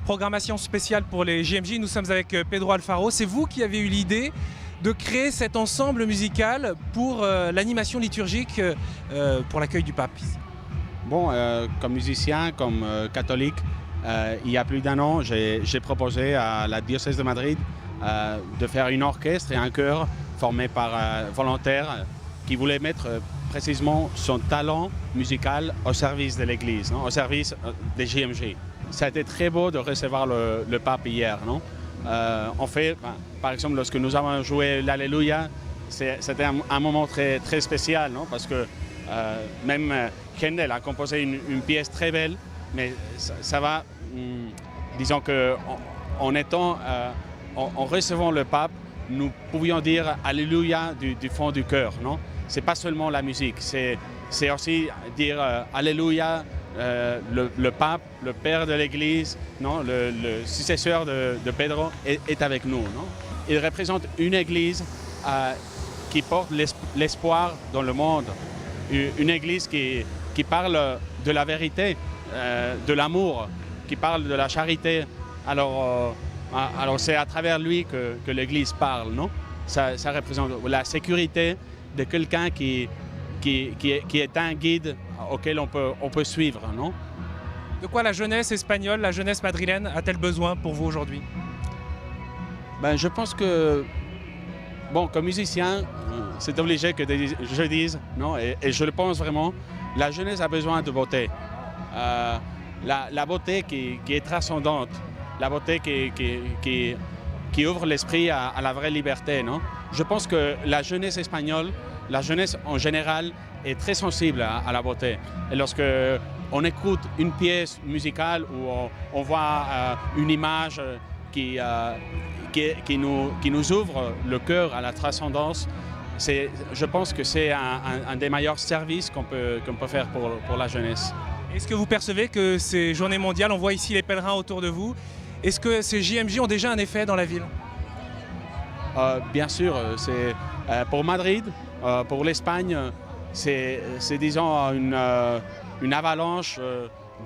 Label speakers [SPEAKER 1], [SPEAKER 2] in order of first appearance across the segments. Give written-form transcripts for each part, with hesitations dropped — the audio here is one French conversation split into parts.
[SPEAKER 1] programmation spéciale pour les JMJ. Nous sommes avec Pedro Alfaro. C'est vous qui avez eu l'idée de créer cet ensemble musical pour l'animation liturgique pour l'accueil du pape.
[SPEAKER 2] Bon, comme musicien, comme catholique, il y a plus d'1 an, j'ai proposé à la diocèse de Madrid de faire une orchestre et un chœur formé par volontaires qui voulaient mettre précisément son talent musical au service de l'Église, au service des JMJ. Ça a été très beau de recevoir le pape hier. Non? On fait, par exemple, lorsque nous avons joué l'Alléluia, c'était un moment très, très spécial, non? Parce que même Handel a composé une pièce très belle, mais ça va, disons qu'en en recevant le pape, nous pouvions dire Alléluia du fond du cœur. Ce n'est pas seulement la musique, c'est aussi dire Alléluia, le pape, le père de l'Église, le successeur de Pedro est avec nous. Non? Il représente une Église qui porte l'espoir dans le monde, une Église qui parle de la vérité, de l'amour, qui parle de la charité. Alors c'est à travers lui que l'Église parle, non? Ça représente la sécurité de quelqu'un qui est un guide auquel on peut suivre, non?
[SPEAKER 1] De quoi la jeunesse espagnole, la jeunesse madrilène a-t-elle besoin pour vous aujourd'hui?
[SPEAKER 2] Je pense que, bon, comme musicien, c'est obligé que je dise, non? Et je le pense vraiment, la jeunesse a besoin de beauté. La beauté qui est transcendante, la beauté qui ouvre l'esprit à la vraie liberté. Non? Je pense que la jeunesse espagnole, la jeunesse en général, est très sensible à la beauté. Et lorsque on écoute une pièce musicale ou on voit une image qui nous ouvre le cœur à la transcendance, je pense que c'est un des meilleurs services qu'on peut faire pour la jeunesse.
[SPEAKER 1] Est-ce que vous percevez que ces journées mondiales, on voit ici les pèlerins autour de vous, est-ce que ces JMJ ont déjà un effet dans la ville?
[SPEAKER 2] Bien sûr, pour Madrid, pour l'Espagne, c'est disons une avalanche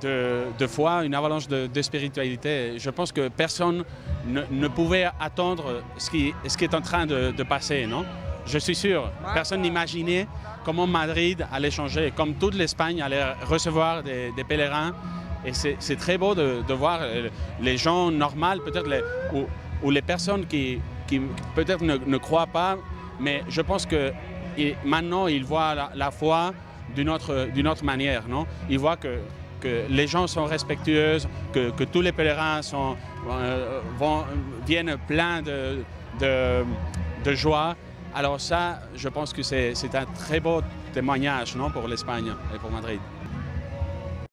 [SPEAKER 2] de foi, une avalanche de spiritualité. Je pense que personne ne pouvait attendre ce qui est en train de passer, non? Je suis sûr, personne n'imaginait comment Madrid allait changer, comme toute l'Espagne allait recevoir des pèlerins. Et c'est très beau de voir les gens normaux, peut-être ou les personnes qui peut-être ne croient pas, mais je pense que maintenant ils voient la foi d'une autre manière. Non? Ils voient que les gens sont respectueux, que tous les pèlerins viennent pleins de joie. Alors ça, je pense que c'est un très beau témoignage, non, pour l'Espagne et pour Madrid.